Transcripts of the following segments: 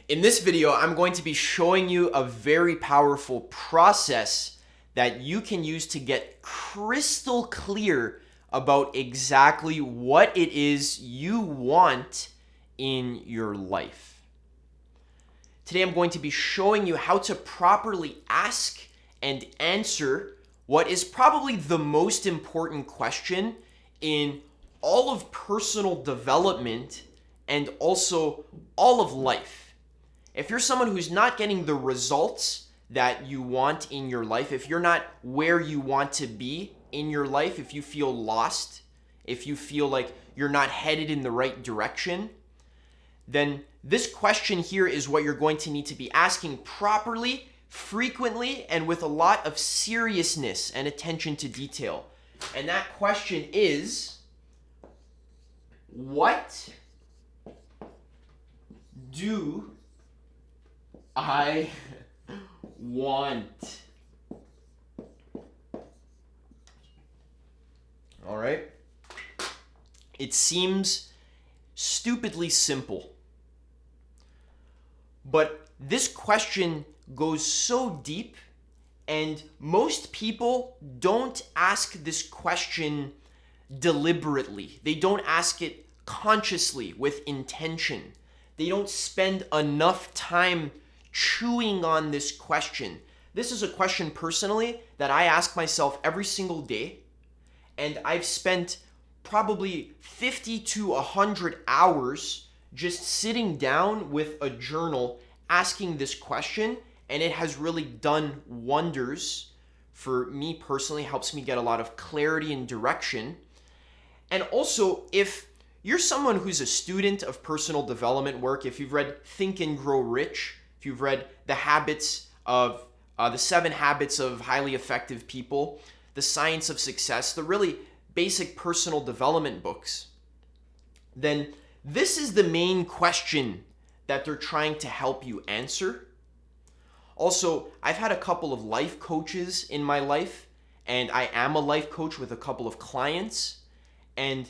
In this video, I'm going to be showing you a very powerful process that you can use to get crystal clear about exactly what it is you want in your life. Today, I'm going to be showing you how to properly ask and answer what is probably the most important question in all of personal development and also all of life. If you're someone who's not getting the results that you want in your life, if you're not where you want to be in your life, if you feel lost, if you feel like you're not headed in the right direction, then this question here is what you're going to need to be asking properly, frequently, and with a lot of seriousness and attention to detail. And that question is, what do I want? All right. It seems stupidly simple, but this question goes so deep, and most people don't ask this question deliberately. They don't ask it consciously with intention. They don't spend enough time chewing on this question. This is a question personally that I ask myself every single day, and I've spent probably 50 to 100 hours just sitting down with a journal asking this question, and it has really done wonders for me personally. Helps me get a lot of clarity and direction. And also, if you're someone who's a student of personal development work, if you've read Think and Grow Rich, if you've read the 7 Habits of Highly Effective People, The Science of Success, the really basic personal development books, then this is the main question that they're trying to help you answer. Also, I've had a couple of life coaches in my life, and I am a life coach with a couple of clients, and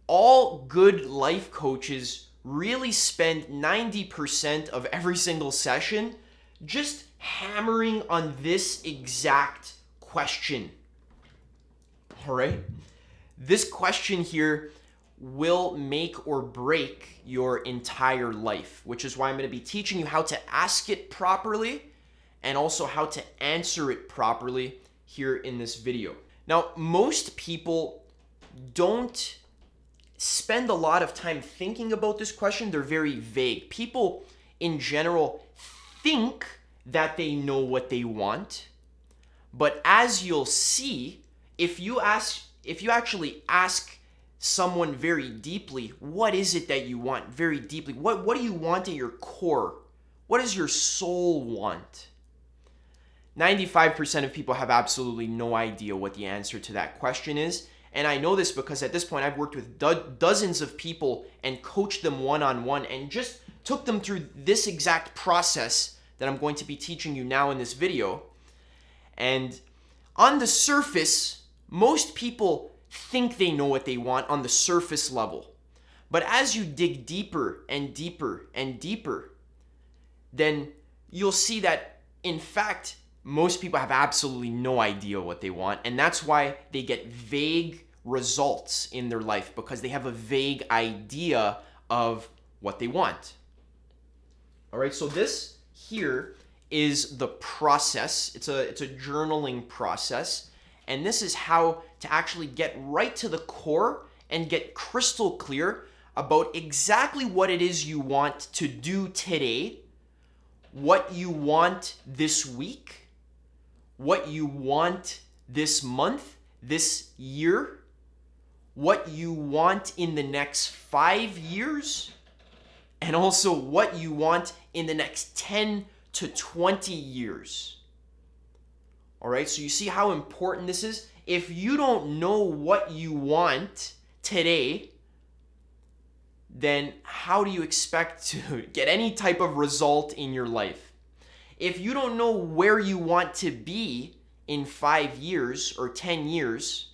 all good life coaches really spend 90% of every single session just hammering on this exact question. All right? This question here will make or break your entire life, which is why I'm going to be teaching you how to ask it properly and also how to answer it properly here in this video. Now, most people don't spend a lot of time thinking about this question. They're very vague. People in general think that they know what they want, but as you'll see, if you actually ask someone very deeply, what is it that you want very deeply? What do you want at your core? What does your soul want? 95% of people have absolutely no idea what the answer to that question is. And I know this because at this point I've worked with dozens of people and coached them one-on-one and just took them through this exact process that I'm going to be teaching you now in this video. And on the surface, most people think they know what they want on the surface level. But as you dig deeper and deeper and deeper, then you'll see that, in fact, most people have absolutely no idea what they want, and that's why they get vague results in their life, because they have a vague idea of what they want. All right, so this here is the process. It's a journaling process, and this is how to actually get right to the core and get crystal clear about exactly what it is you want to do today, what you want this week, what you want this month, this year, what you want in the next 5 years, and also what you want in the next 10 to 20 years. All right, so you see how important this is? If you don't know what you want today, then how do you expect to get any type of result in your life? If you don't know where you want to be in 5 years or 10 years,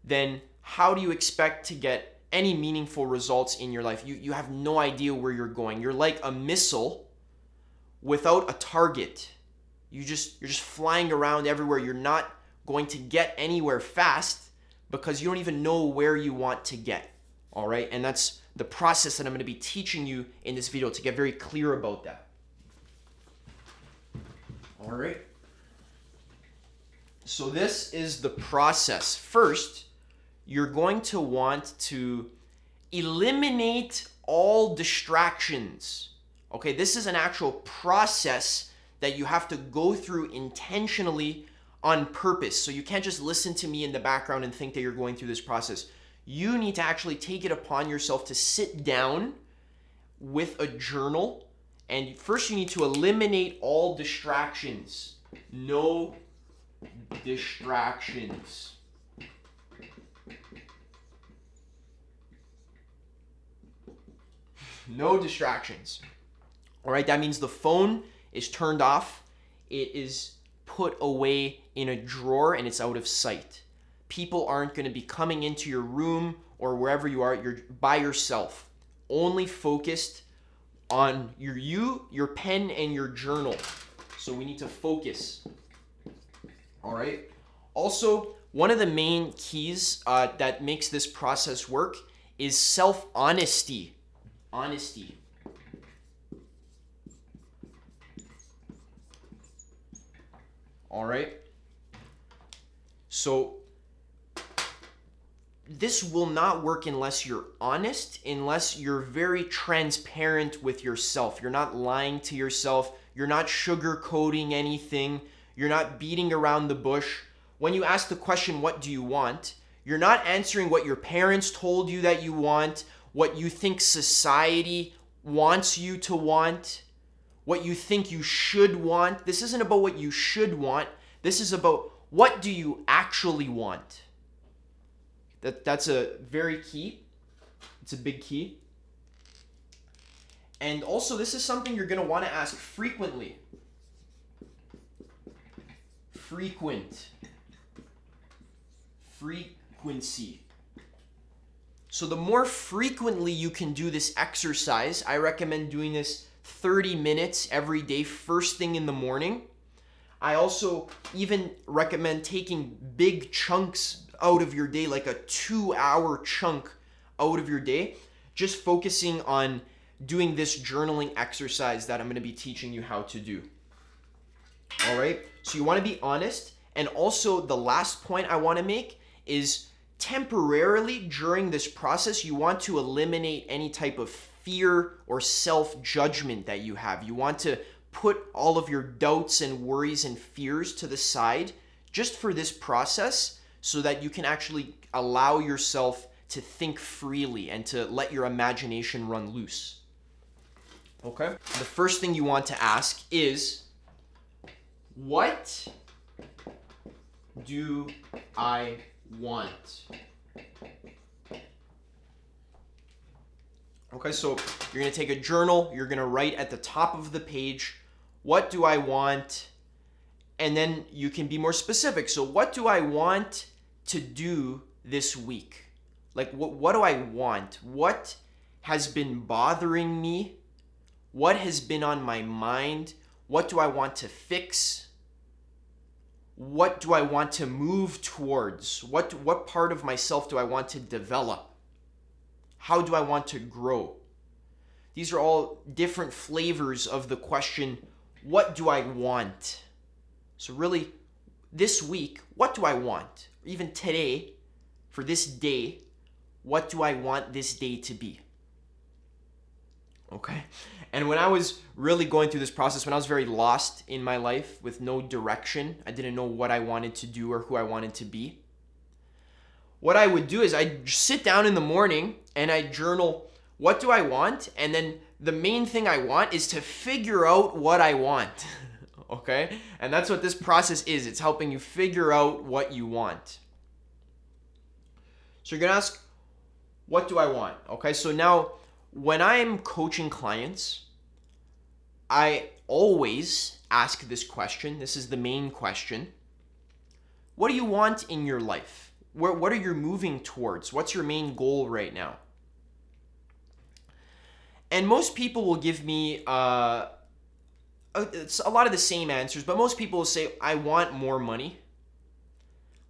then how do you expect to get any meaningful results in your life. You have no idea where you're going. You're like a missile without a target. You're just flying around everywhere. You're not going to get anywhere fast because you don't even know where you want to get. All right? And that's the process that I'm going to be teaching you in this video to get very clear about that. All right? So this is the process. First, you're going to want to eliminate all distractions. Okay, this is an actual process that you have to go through intentionally on purpose. So you can't just listen to me in the background and think that you're going through this process. You need to actually take it upon yourself to sit down with a journal. And first you need to eliminate all distractions. No distractions. No distractions. All right, that means the phone is turned off. It is put away in a drawer and it's out of sight. People aren't going to be coming into your room or wherever you are. You're by yourself. Only focused on your pen and your journal. So we need to focus. All right. Also, one of the main keys that makes this process work is self-honesty. Honesty. All right. So this will not work unless you're honest, unless you're very transparent with yourself. You're not lying to yourself. You're not sugarcoating anything. You're not beating around the bush. When you ask the question, what do you want? You're not answering what your parents told you that you want, what you think society wants you to want, what you think you should want. This isn't about what you should want. This is about what do you actually want. That's a very key. It's a big key. And also, this is something you're going to want to ask frequently. Frequency. So the more frequently you can do this exercise, I recommend doing this 30 minutes every day, first thing in the morning. I also even recommend taking big chunks out of your day, like a 2-hour chunk out of your day, just focusing on doing this journaling exercise that I'm going to be teaching you how to do. All right? So you want to be honest. And also the last point I want to make is temporarily during this process, you want to eliminate any type of fear or self-judgment that you have. You want to put all of your doubts and worries and fears to the side just for this process so that you can actually allow yourself to think freely and to let your imagination run loose. Okay? The first thing you want to ask is, what do I want? Okay, so you're going to take a journal, you're going to write at the top of the page, what do I want? And then you can be more specific. So what do I want to do this week? Like, what do I want? What has been bothering me? What has been on my mind? What do I want to fix? What do I want to move towards? What part of myself do I want to develop? How do I want to grow? These are all different flavors of the question, what do I want? So really, this week, what do I want? Even today, for this day, what do I want this day to be? Okay? And when I was really going through this process, when I was very lost in my life with no direction, I didn't know what I wanted to do or who I wanted to be, what I would do is I'd sit down in the morning and I'd journal, what do I want? And then the main thing I want is to figure out what I want. Okay? And that's what this process is. It's helping you figure out what you want. So you're going to ask, what do I want? Okay? So now, when I'm coaching clients, I always ask this question. This is the main question. What do you want in your life? What are you moving towards? What's your main goal right now? And most people will give me it's a lot of the same answers, but most people will say, I want more money.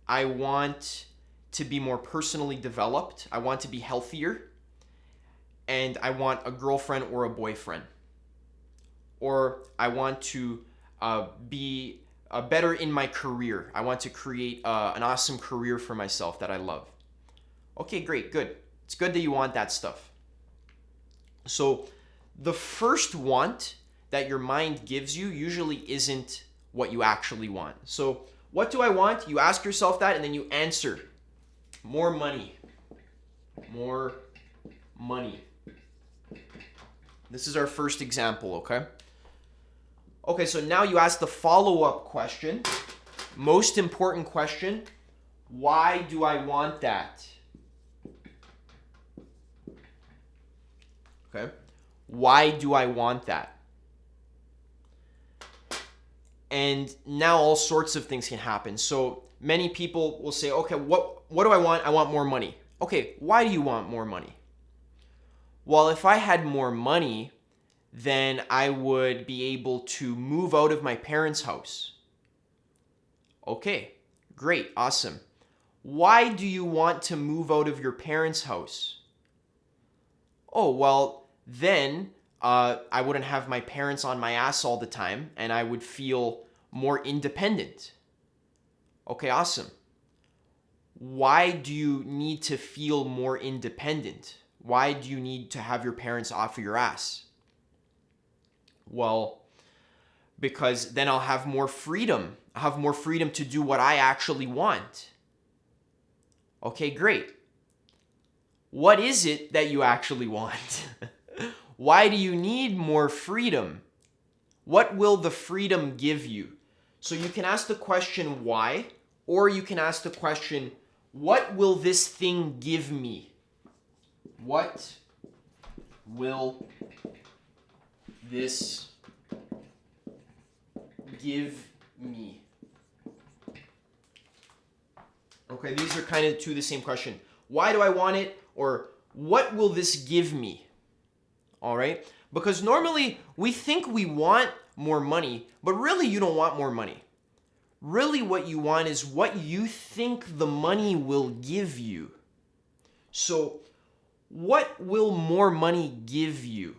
I want to be more personally developed. I want to be healthier. And I want a girlfriend or a boyfriend. Or I want to be better in my career. I want to create an awesome career for myself that I love. Okay, great, good. It's good that you want that stuff. So the first want that your mind gives you usually isn't what you actually want. So what do I want? You ask yourself that and then you answer. More money. More money. This is our first example, okay? Okay, so now you ask the follow-up question. Most important question. Why do I want that? Okay? Why do I want that? And now all sorts of things can happen. So many people will say, okay, what do I want? I want more money. Okay, why do you want more money? Well, if I had more money, then I would be able to move out of my parents' house. Okay, great, awesome. Why do you want to move out of your parents' house? Oh, well, then I wouldn't have my parents on my ass all the time and I would feel more independent. Okay, awesome. Why do you need to feel more independent? Why do you need to have your parents off of your ass? Well, because then I'll have more freedom. I'll have more freedom to do what I actually want. Okay, great. What is it that you actually want? Why do you need more freedom? What will the freedom give you? So you can ask the question why, or you can ask the question, what will this thing give me? What will this give me? Okay, these are kind of two the same question. Why do I want it? Or what will this give me? All right? Because normally we think we want more money, but really you don't want more money. Really what you want is what you think the money will give you. So what will more money give you?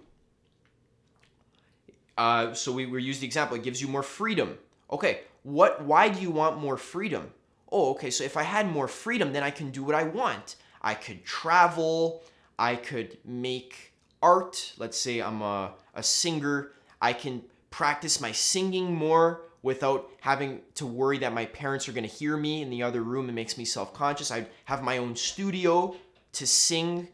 So we use the example, it gives you more freedom. Okay, why do you want more freedom? Oh, okay, so if I had more freedom, then I can do what I want. I could travel, I could make art. Let's say I'm a singer. I can practice my singing more without having to worry that my parents are going to hear me in the other room. It makes me self-conscious. I have my own studio to sing.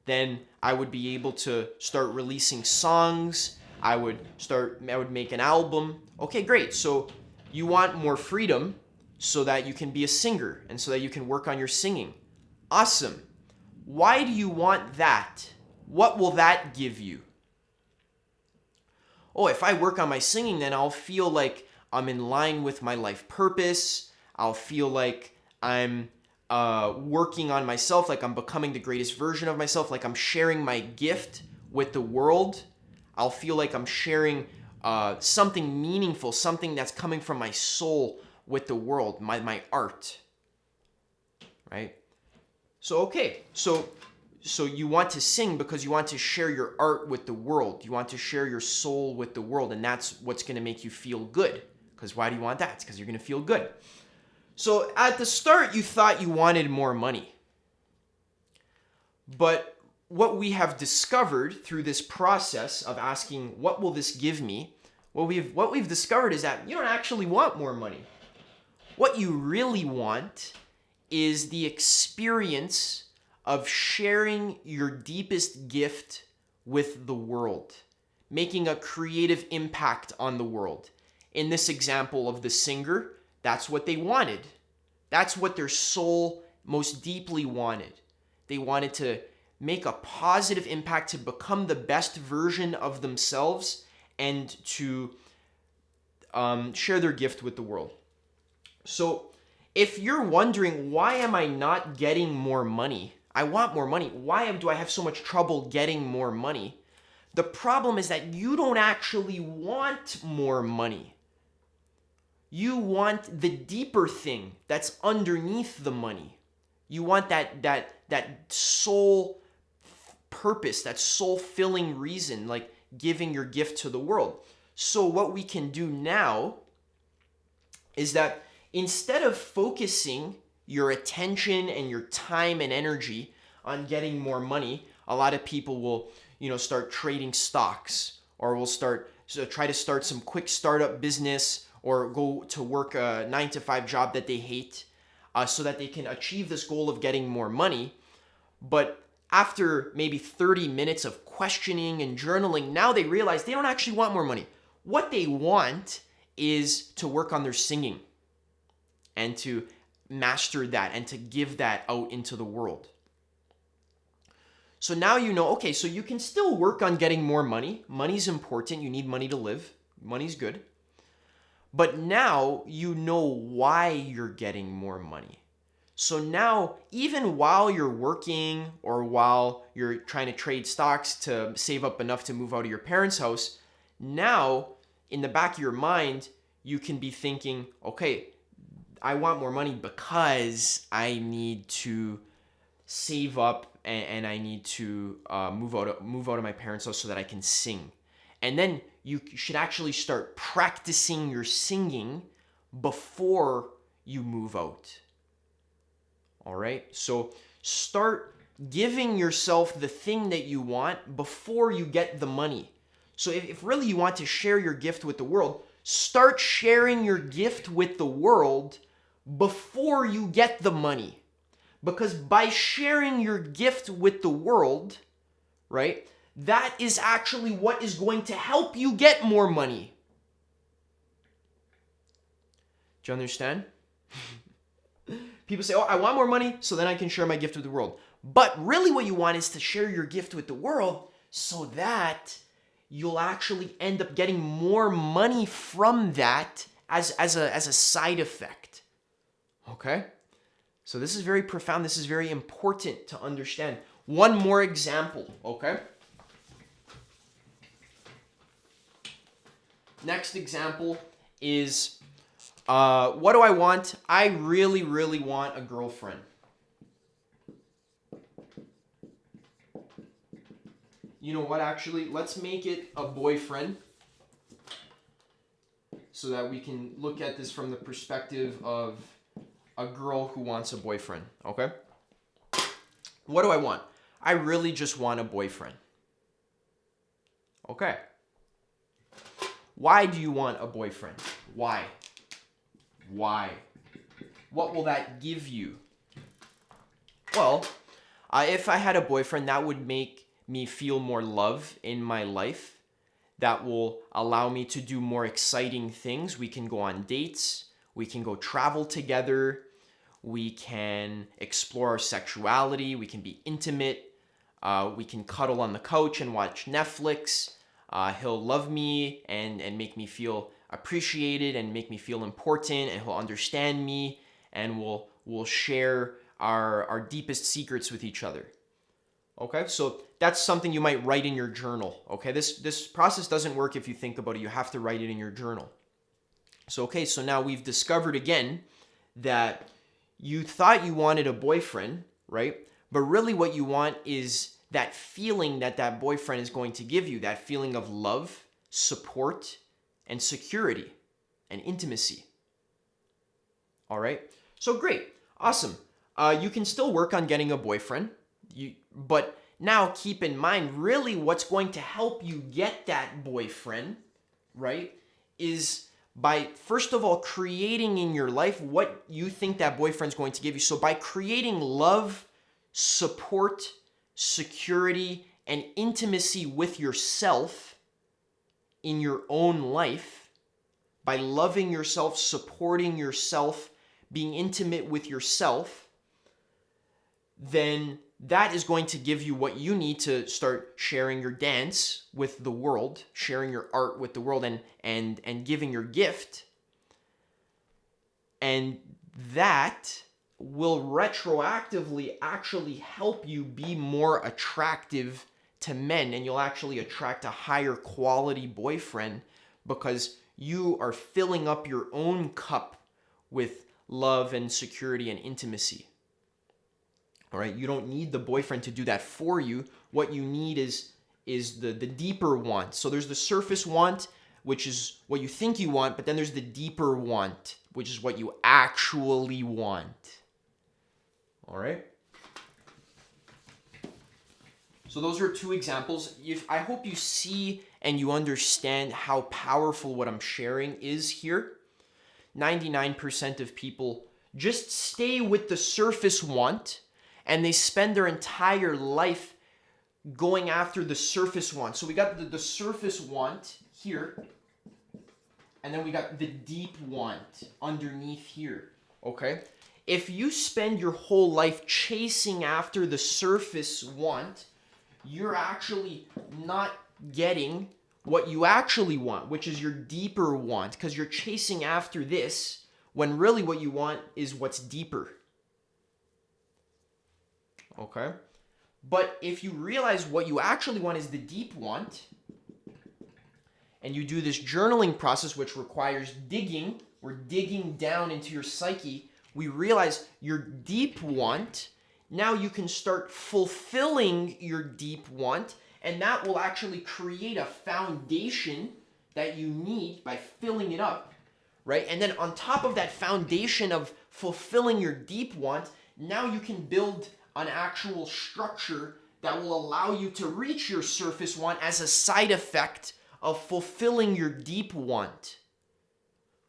Then I would be able to start releasing songs. I would make an album. Okay, great. So you want more freedom so that you can be a singer and so that you can work on your singing. Awesome. Why do you want that? What will that give you? Oh, if I work on my singing, then I'll feel like I'm in line with my life purpose. I'll feel like I'm working on myself, like I'm becoming the greatest version of myself, like I'm sharing my gift with the world. I'll feel like I'm sharing something meaningful, something that's coming from my soul with the world, my art, right? So, okay, so you want to sing because you want to share your art with the world. You want to share your soul with the world, and that's what's going to make you feel good. Because why do you want that? It's because you're going to feel good. So at the start, you thought you wanted more money. But what we have discovered through this process of asking, what will this give me? What we've discovered is that you don't actually want more money. What you really want is the experience of sharing your deepest gift with the world, making a creative impact on the world. In this example of the singer, that's what they wanted. That's what their soul most deeply wanted. They wanted to make a positive impact, to become the best version of themselves, and to share their gift with the world. So if you're wondering, why am I not getting more money? I want more money. Why do I have so much trouble getting more money? The problem is that you don't actually want more money. You want the deeper thing that's underneath the money. You want that soul purpose, that soul-filling reason, like giving your gift to the world. So what we can do now is that instead of focusing your attention and your time and energy on getting more money, a lot of people will, start trading stocks, or will try to start some quick startup business, or go to work a 9-to-5 job that they hate, so that they can achieve this goal of getting more money. But after maybe 30 minutes of questioning and journaling, now they realize they don't actually want more money. What they want is to work on their singing and to master that and to give that out into the world. So now okay, so you can still work on getting more money. Money's important. You need money to live. Money's good. But now you know why you're getting more money. So now, even while you're working or while you're trying to trade stocks to save up enough to move out of your parents' house, now in the back of your mind, you can be thinking, okay, I want more money because I need to save up and I need to move out of my parents' house so that I can sing. And then you should actually start practicing your singing before you move out. All right? So start giving yourself the thing that you want before you get the money. So if really you want to share your gift with the world, start sharing your gift with the world before you get the money. Because by sharing your gift with the world, right, that is actually what is going to help you get more money. Do you understand? People say, oh, I want more money so then I can share my gift with the world. But really what you want is to share your gift with the world so that you'll actually end up getting more money from that as a side effect. Okay? So this is very profound. This is very important to understand. One more example, okay? Next example is, what do I want? I really, really want a girlfriend. You know what, actually? Let's make it a boyfriend so that we can look at this from the perspective of a girl who wants a boyfriend, okay? What do I want? I really just want a boyfriend. Okay. Why do you want a boyfriend? Why? Why? What will that give you? Well, if I had a boyfriend, that would make me feel more love in my life. That will allow me to do more exciting things. We can go on dates. We can go travel together. We can explore our sexuality. We can be intimate. We can cuddle on the couch and watch Netflix. He'll love me and make me feel appreciated and make me feel important, and he'll understand me, and we'll share our deepest secrets with each other. Okay, so that's something you might write in your journal. Okay, this process doesn't work if you think about it. You have to write it in your journal. So okay, so now we've discovered again that you thought you wanted a boyfriend, right? But really what you want is that feeling that boyfriend is going to give you, that feeling of love, support, and security, and intimacy. All right? So great. Awesome. You can still work on getting a boyfriend, but now keep in mind, really what's going to help you get that boyfriend, right, is by, first of all, creating in your life what you think that boyfriend's going to give you. So by creating love, support, security, and intimacy with yourself in your own life, by loving yourself, supporting yourself, being intimate with yourself, then that is going to give you what you need to start sharing your dance with the world, sharing your art with the world, and giving your gift. And that will retroactively actually help you be more attractive to men, and you'll actually attract a higher quality boyfriend because you are filling up your own cup with love and security and intimacy. All right, you don't need the boyfriend to do that for you. What you need is the deeper want. So there's the surface want, which is what you think you want, but then there's the deeper want, which is what you actually want. All right? So those are two examples. I hope you see and you understand how powerful what I'm sharing is here. 99% of people just stay with the surface want, and they spend their entire life going after the surface want. So we got the surface want here, and then we got the deep want underneath here, okay? If you spend your whole life chasing after the surface want, you're actually not getting what you actually want, which is your deeper want, because you're chasing after this when really what you want is what's deeper. Okay? But if you realize what you actually want is the deep want, and you do this journaling process, which requires digging, we're digging down into your psyche, we realize your deep want, now you can start fulfilling your deep want, and that will actually create a foundation that you need by filling it up, right? And then on top of that foundation of fulfilling your deep want, now you can build an actual structure that will allow you to reach your surface want as a side effect of fulfilling your deep want.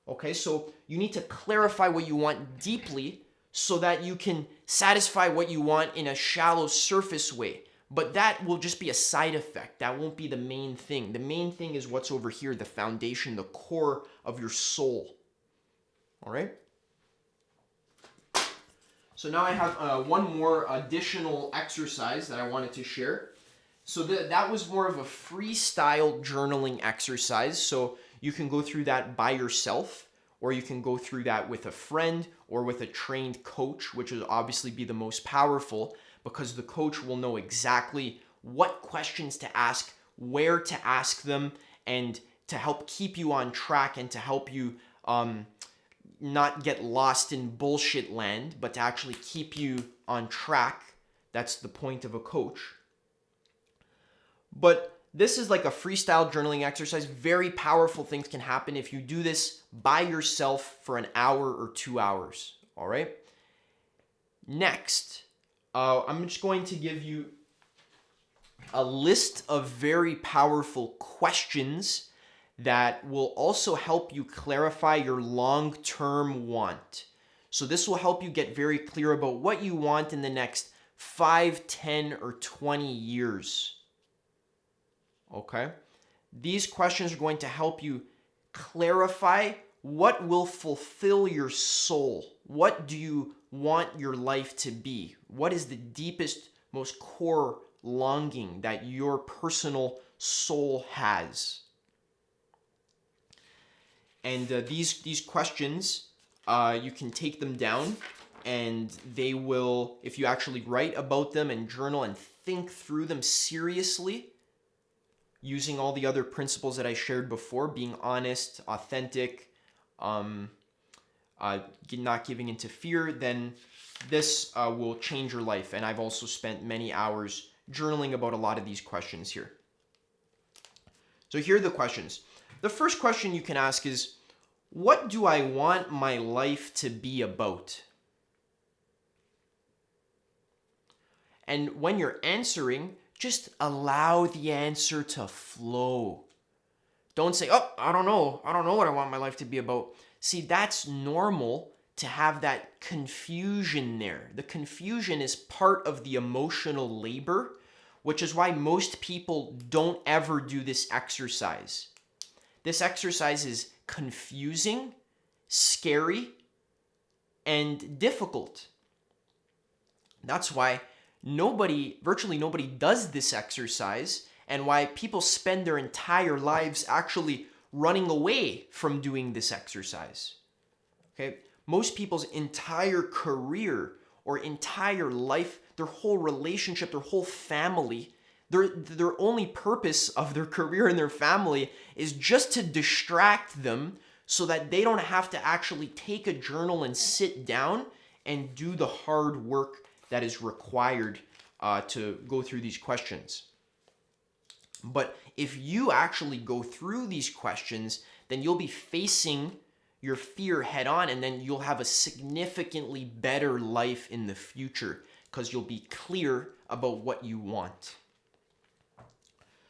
Okay, so you need to clarify what you want deeply so that you can satisfy what you want in a shallow surface way. But that will just be a side effect. That won't be the main thing. The main thing is what's over here, the foundation, the core of your soul. All right? So now I have one more additional exercise that I wanted to share. So that was more of a freestyle journaling exercise. So you can go through that by yourself, or you can go through that with a friend or with a trained coach, which would obviously be the most powerful because the coach will know exactly what questions to ask, where to ask them, and to help keep you on track and to help you not get lost in bullshit land, but to actually keep you on track. That's the point of a coach. But this is like a freestyle journaling exercise. Very powerful things can happen if you do this by yourself for an hour or 2 hours. All right? Next, I'm just going to give you a list of very powerful questions that will also help you clarify your long-term want. So this will help you get very clear about what you want in the next 5, 10, or 20 years. Okay? These questions are going to help you clarify what will fulfill your soul. What do you want your life to be? What is the deepest, most core longing that your personal soul has? And these questions, you can take them down, and they will, if you actually write about them and journal and think through them seriously, using all the other principles that I shared before, being honest, authentic, not giving into fear, then this will change your life. And I've also spent many hours journaling about a lot of these questions here. So here are the questions. The first question you can ask is, what do I want my life to be about? And when you're answering, just allow the answer to flow. Don't say, oh, I don't know what I want my life to be about. See, that's normal to have that confusion there. The confusion is part of the emotional labor, which is why most people don't ever do this exercise. This exercise is confusing, scary, and difficult. That's why virtually nobody does this exercise, and why people spend their entire lives actually running away from doing this exercise. Okay? Most people's entire career or entire life, their whole relationship, their whole family, Their only purpose of their career and their family is just to distract them so that they don't have to actually take a journal and sit down and do the hard work that is required to go through these questions. But if you actually go through these questions, then you'll be facing your fear head on, and then you'll have a significantly better life in the future because you'll be clear about what you want.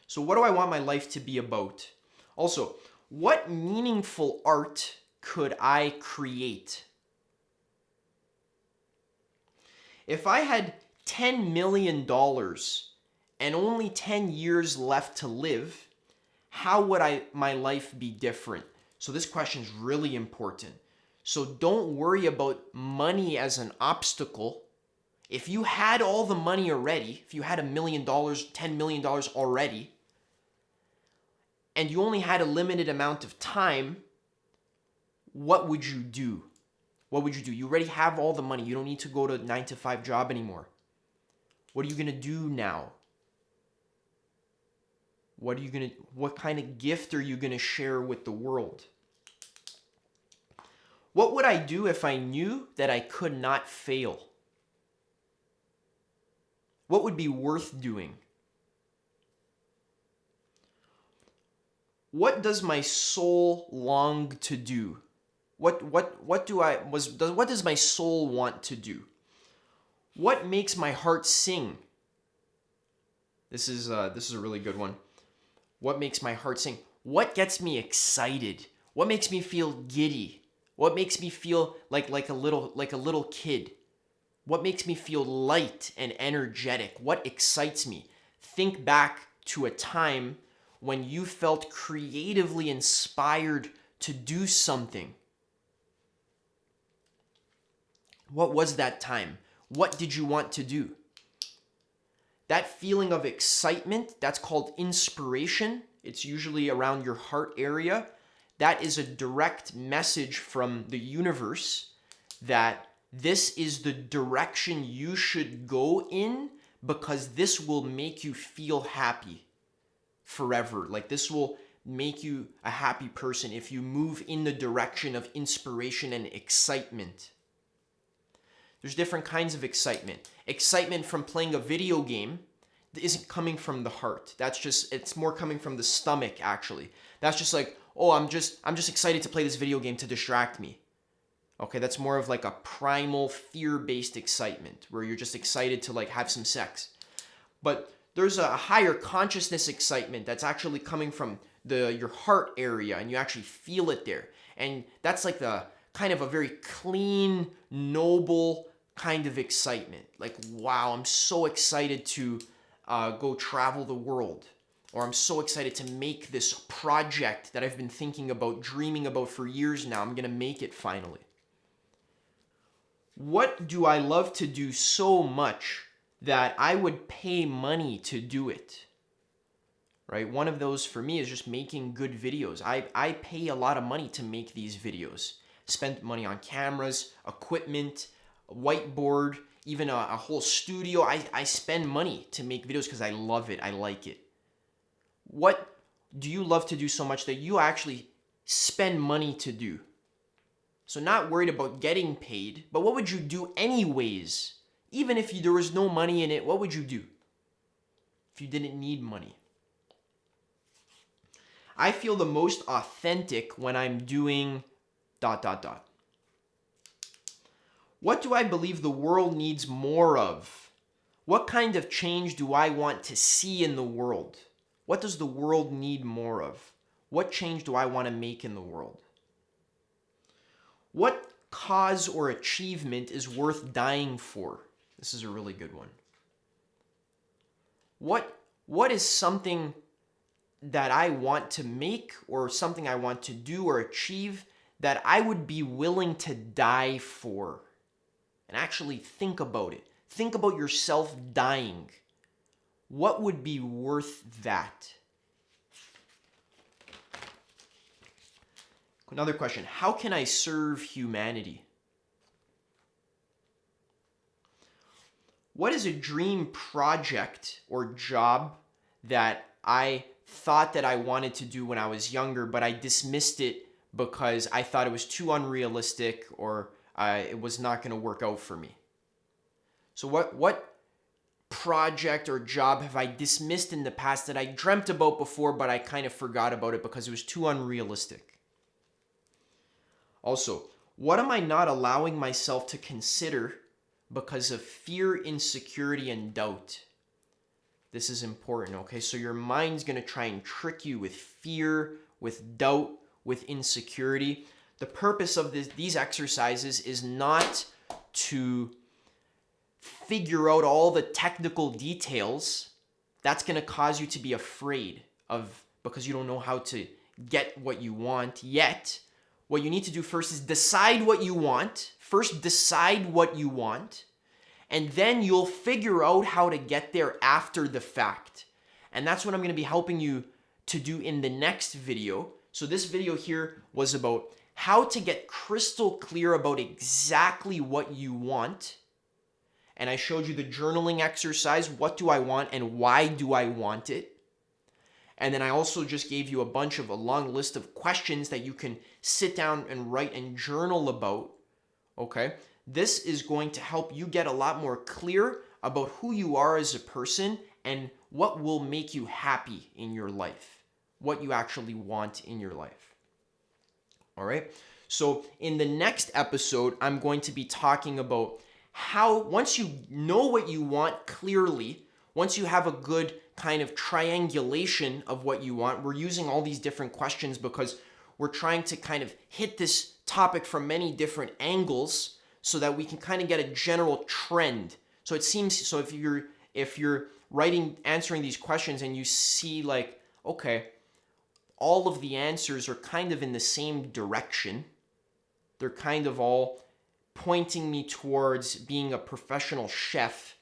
So what do I want my life to be about? Also, what meaningful art could I create? If I had $10 million and only 10 years left to live, how would my life be different? So this question is really important. So don't worry about money as an obstacle. If you had all the money already, if you had $1 million, $10 million already, and you only had a limited amount of time, what would you do? What would you do? You already have all the money. You don't need to go to a 9-to-5 job anymore. What are you going to do now? What kind of gift are you going to share with the world? What would I do if I knew that I could not fail? What would be worth doing? What does my soul long to do? What does my soul want to do? What makes my heart sing? This is a really good one. What makes my heart sing? What gets me excited? What makes me feel giddy? What makes me feel like a little kid? What makes me feel light and energetic? What excites me? Think back to a time when you felt creatively inspired to do something. What was that time? What did you want to do? That feeling of excitement, that's called inspiration. It's usually around your heart area. That is a direct message from the universe that this is the direction you should go in because this will make you feel happy forever. Like this will make you a happy person if you move in the direction of inspiration and excitement. There's different kinds of excitement. Excitement from playing a video game isn't coming from the heart. It's more coming from the stomach actually. That's just like, oh, I'm just excited to play this video game to distract me. Okay, that's more of like a primal fear-based excitement where you're just excited to like have some sex. But there's a higher consciousness excitement that's actually coming from your heart area and you actually feel it there. And that's like the kind of a very clean, noble kind of excitement. Like, wow, I'm so excited to go travel the world. Or I'm so excited to make this project that I've been thinking about, dreaming about for years now. I'm going to make it finally. What do I love to do so much that I would pay money to do it? Right? One of those for me is just making good videos. I pay a lot of money to make these videos. Spend money on cameras, equipment, a whiteboard, even a whole studio. I spend money to make videos because I love it. I like it. What do you love to do so much that you actually spend money to do? So not worried about getting paid, but what would you do anyways? Even if there was no money in it, what would you do if you didn't need money? I feel the most authentic when I'm doing ... What do I believe the world needs more of? What kind of change do I want to see in the world? What does the world need more of? What change do I want to make in the world? What cause or achievement is worth dying for? This is a really good one. What is something that I want to make or something I want to do or achieve that I would be willing to die for? And actually think about it. Think about yourself dying. What would be worth that? Another question. How can I serve humanity? What is a dream project or job that I thought that I wanted to do when I was younger, but I dismissed it because I thought it was too unrealistic, or it was not going to work out for me. So what project or job have I dismissed in the past that I dreamt about before, but I kind of forgot about it because it was too unrealistic? Also, what am I not allowing myself to consider because of fear, insecurity, and doubt? This is important, okay? So your mind's going to try and trick you with fear, with doubt, with insecurity. The purpose of these exercises is not to figure out all the technical details. That's going to cause you to be afraid of, because you don't know how to get what you want yet. What you need to do first is decide what you want. First, decide what you want, and then you'll figure out how to get there after the fact. And that's what I'm going to be helping you to do in the next video. So this video here was about how to get crystal clear about exactly what you want. And I showed you the journaling exercise. What do I want and why do I want it? And then I also just gave you a long list of questions that you can sit down and write and journal about. Okay? This is going to help you get a lot more clear about who you are as a person and what will make you happy in your life, what you actually want in your life. All right? So in the next episode, I'm going to be talking about how, once you know what you want clearly, once you have a good kind of triangulation of what you want, we're using all these different questions because we're trying to kind of hit this topic from many different angles so that we can kind of get a general trend. So it seems, so if you're answering these questions and you see like, okay, all of the answers are kind of in the same direction. They're kind of all pointing me towards being a professional chef.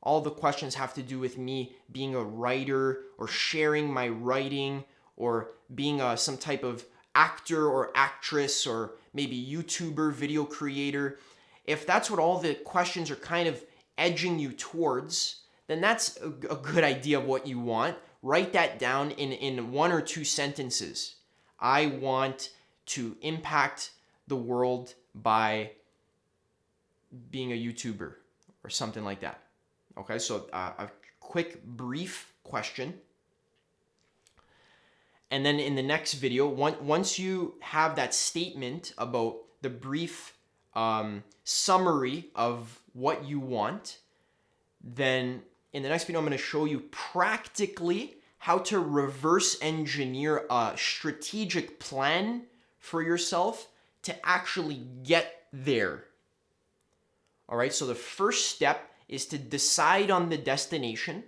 All the questions have to do with me being a writer or sharing my writing or being some type of actor or actress or maybe YouTuber, video creator. If that's what all the questions are kind of edging you towards, then that's a good idea of what you want. Write that down in 1 or 2 sentences. I want to impact the world by being a YouTuber or something like that. Okay, so a quick, brief question. And then in the next video, once you have that statement about the brief summary of what you want, then in the next video, I'm going to show you practically how to reverse engineer a strategic plan for yourself to actually get there. All right, so the first step is to decide on the destination.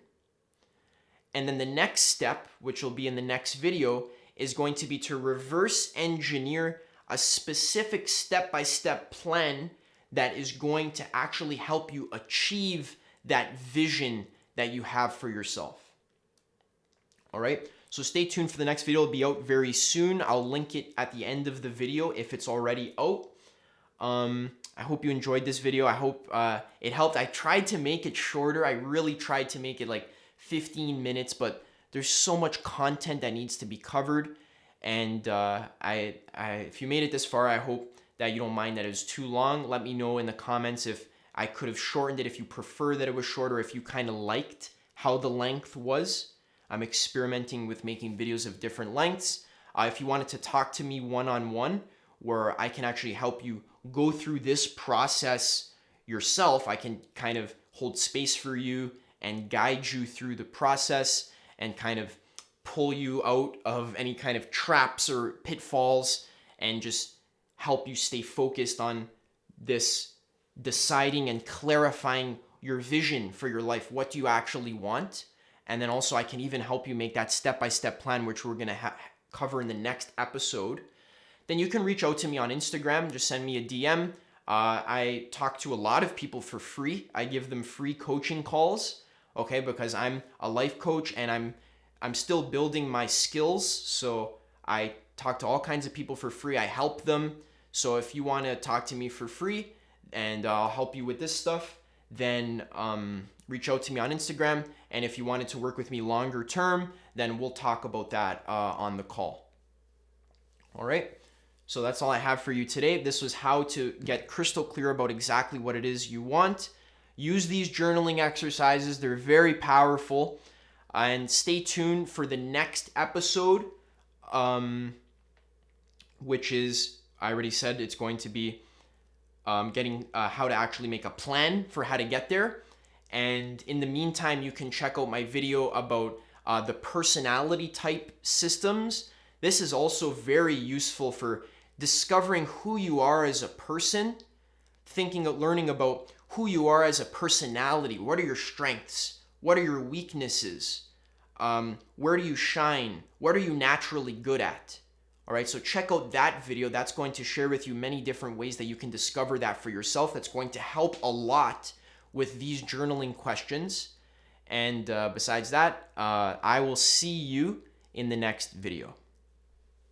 And then the next step, which will be in the next video, is going to be to reverse engineer a specific step-by-step plan that is going to actually help you achieve that vision that you have for yourself. All right, so stay tuned for the next video. It'll be out very soon. I'll link it at the end of the video if it's already out. I hope you enjoyed this video. I hope it helped. I tried to make it shorter. I really tried to make it like 15 minutes, but there's so much content that needs to be covered. And if you made it this far, I hope that you don't mind that it was too long. Let me know in the comments if I could have shortened it, if you prefer that it was shorter, if you kind of liked how the length was. I'm experimenting with making videos of different lengths. If you wanted to talk to me one-on-one, where I can actually help you go through this process yourself, I can kind of hold space for you and guide you through the process and kind of pull you out of any kind of traps or pitfalls and just help you stay focused on this deciding and clarifying your vision for your life. What do you actually want? And then also I can even help you make that step-by-step plan, which we're going to cover in the next episode. Then you can reach out to me on Instagram. Just send me a DM. I talk to a lot of people for free. I give them free coaching calls, okay, because I'm a life coach and I'm still building my skills. So I talk to all kinds of people for free. I help them. So if you want to talk to me for free and I'll help you with this stuff, then reach out to me on Instagram And if you wanted to work with me longer term, then we'll talk about that on the call. All right. So that's all I have for you today. This was how to get crystal clear about exactly what it is you want. Use these journaling exercises. They're very powerful. And stay tuned for the next episode, which is, I already said, it's going to be getting how to actually make a plan for how to get there. And in the meantime, you can check out my video about the personality type systems. This is also very useful for discovering who you are as a person, learning about who you are as a personality. What are your strengths? What are your weaknesses? Where do you shine? What are you naturally good at? All right, so check out that video. That's going to share with you many different ways that you can discover that for yourself. That's going to help a lot with these journaling questions. And besides that, I will see you in the next video.